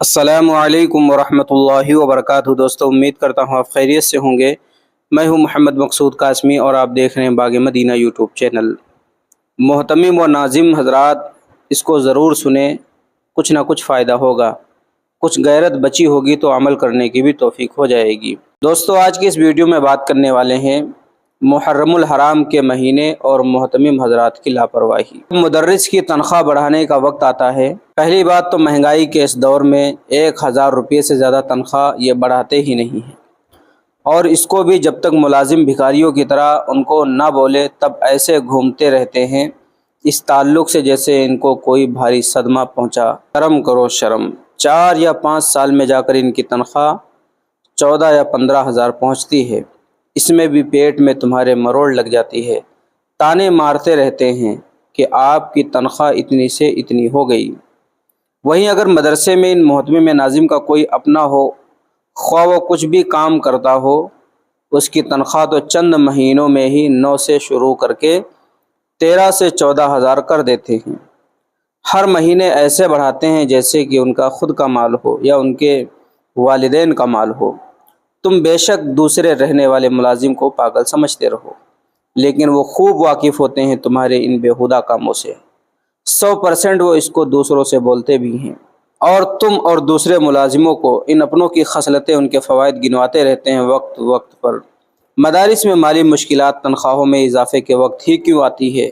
السلام علیکم ورحمۃ اللہ وبرکاتہ۔ دوستو، امید کرتا ہوں آپ خیریت سے ہوں گے۔ میں ہوں محمد مقصود قاسمی اور آپ دیکھ رہے ہیں باغ مدینہ یوٹیوب چینل۔ محتمم و ناظم حضرات، اس کو ضرور سنیں، کچھ نہ کچھ فائدہ ہوگا، کچھ غیرت بچی ہوگی تو عمل کرنے کی بھی توفیق ہو جائے گی۔ دوستو، آج کی اس ویڈیو میں بات کرنے والے ہیں محرم الحرام کے مہینے اور محتمم حضرات کی لاپرواہی۔ مدرس کی تنخواہ بڑھانے کا وقت آتا ہے، پہلی بات تو مہنگائی کے اس دور میں 1000 روپے سے زیادہ تنخواہ یہ بڑھاتے ہی نہیں ہیں، اور اس کو بھی جب تک ملازم بھکاریوں کی طرح ان کو نہ بولے تب ایسے گھومتے رہتے ہیں اس تعلق سے جیسے ان کو کوئی بھاری صدمہ پہنچا۔ شرم کرو شرم۔ 4 یا 5 سال میں جا کر ان کی تنخواہ 14 یا 15 ہزار پہنچتی ہے۔ اس میں بھی پیٹ میں تمہارے مروڑ لگ جاتی ہے، تانے مارتے رہتے ہیں کہ آپ کی تنخواہ اتنی سے اتنی ہو گئی۔ وہیں اگر مدرسے میں ان محتمم ناظم کا کوئی اپنا ہو، خواہ وہ کچھ بھی کام کرتا ہو، اس کی تنخواہ تو چند مہینوں میں ہی 9 سے شروع کر کے 13 سے 14 ہزار کر دیتے ہیں۔ ہر مہینے ایسے بڑھاتے ہیں جیسے کہ ان کا خود کا مال ہو یا ان کے والدین کا مال ہو۔ تم بے شک دوسرے رہنے والے ملازم کو پاگل سمجھتے رہو، لیکن وہ خوب واقف ہوتے ہیں تمہارے ان بیہودہ کاموں سے۔ 100% وہ اس کو دوسروں سے بولتے بھی ہیں، اور تم اور دوسرے ملازموں کو ان اپنوں کی خصلتیں، ان کے فوائد گنواتے رہتے ہیں وقت وقت پر۔ مدارس میں مالی مشکلات تنخواہوں میں اضافے کے وقت ہی کیوں آتی ہے؟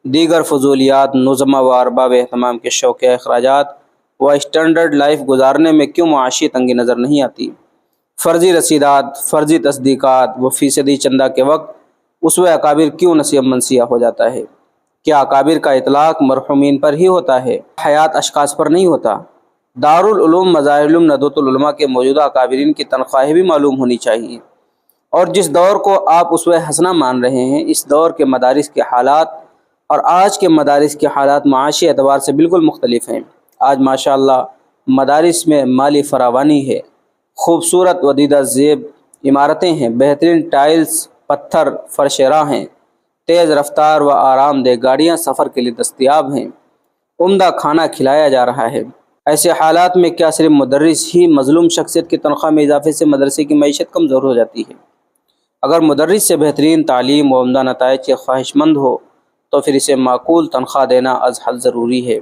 دیگر فضولیات، نظمہ و ارباب اہتمام کے شوقیہ اخراجات و اسٹینڈرڈ لائف گزارنے میں کیوں معاشی تنگی نظر نہیں آتی؟ فرضی رسیدات، فرضی تصدیقات و فیصدی چندہ کے وقت اسوہ اکابر کیوں نسیب منسیہ ہو جاتا ہے؟ کیا اکابر کا اطلاق مرحومین پر ہی ہوتا ہے، حیات اشخاص پر نہیں ہوتا؟ دارالعلوم مظاہر العلوم ندوۃ العلماء کے موجودہ اکابرین کی تنخواہیں بھی معلوم ہونی چاہیے۔ اور جس دور کو آپ اسوہ حسنہ مان رہے ہیں، اس دور کے مدارس کے حالات اور آج کے مدارس کے حالات معاشی اعتبار سے بالکل مختلف ہیں۔ آج ماشاءاللہ مدارس میں مالی فراوانی ہے، خوبصورت و دیدہ زیب عمارتیں ہیں، بہترین ٹائلز، پتھر، فرش راہ ہیں، تیز رفتار و آرام دہ گاڑیاں سفر کے لیے دستیاب ہیں، عمدہ کھانا کھلایا جا رہا ہے۔ ایسے حالات میں کیا صرف مدرس ہی مظلوم شخصیت کی تنخواہ میں اضافے سے مدرسے کی معیشت کمزور ہو جاتی ہے؟ اگر مدرس سے بہترین تعلیم و عمدہ نتائج کے خواہش مند ہو تو پھر اسے معقول تنخواہ دینا از حد ضروری ہے،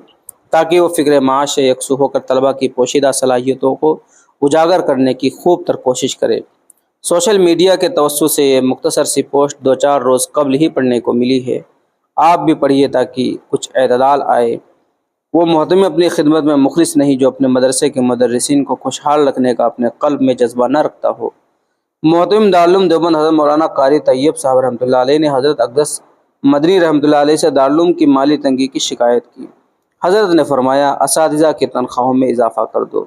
تاکہ وہ فکر معاش سے یکسو ہو کر طلبہ کی پوشیدہ صلاحیتوں کو اجاگر کرنے کی خوب تر کوشش کرے۔ سوشل میڈیا کے توسط سے یہ مختصر سی پوسٹ 2-4 روز قبل ہی پڑھنے کو ملی ہے، آپ بھی پڑھیے تاکہ کچھ اعتدال آئے۔ وہ محتمم اپنی خدمت میں مخلص نہیں جو اپنے مدرسے کے مدرسین کو خوشحال رکھنے کا اپنے قلب میں جذبہ نہ رکھتا ہو۔ محتمم دارالعلوم دیوبند حضرت مولانا قاری طیب صاحب رحمۃ اللہ علیہ نے حضرت اقدس مدنی رحمۃ اللہ علیہ سے دارالعلوم کی مالی تنگی کی شکایت کی۔ حضرت نے فرمایا، اساتذہ کی تنخواہوں میں اضافہ کر دو،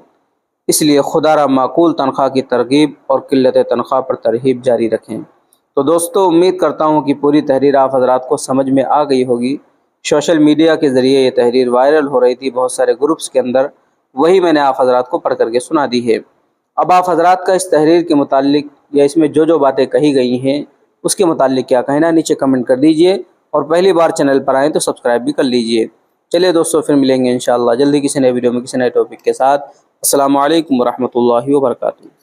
اس لیے خدا را معقول تنخواہ کی ترغیب اور قلت تنخواہ پر ترغیب جاری رکھیں۔ تو دوستو، امید کرتا ہوں کہ پوری تحریر آپ حضرات کو سمجھ میں آ گئی ہوگی۔ سوشل میڈیا کے ذریعے یہ تحریر وائرل ہو رہی تھی بہت سارے گروپس کے اندر، وہی میں نے آپ حضرات کو پڑھ کر کے سنا دی ہے۔ اب آپ حضرات کا اس تحریر کے متعلق یا اس میں جو باتیں کہی گئی ہیں اس کے متعلق کیا کہنا ہے، نیچے کمنٹ کر دیجئے، اور پہلی بار چینل پر آئیں تو سبسکرائب بھی کر لیجئے۔ چلیے دوستو، پھر ملیں گے انشاءاللہ جلدی کسی نئے ویڈیو میں کسی نئے ٹاپک کے ساتھ۔ السلام علیکم ورحمۃ اللہ وبرکاتہ۔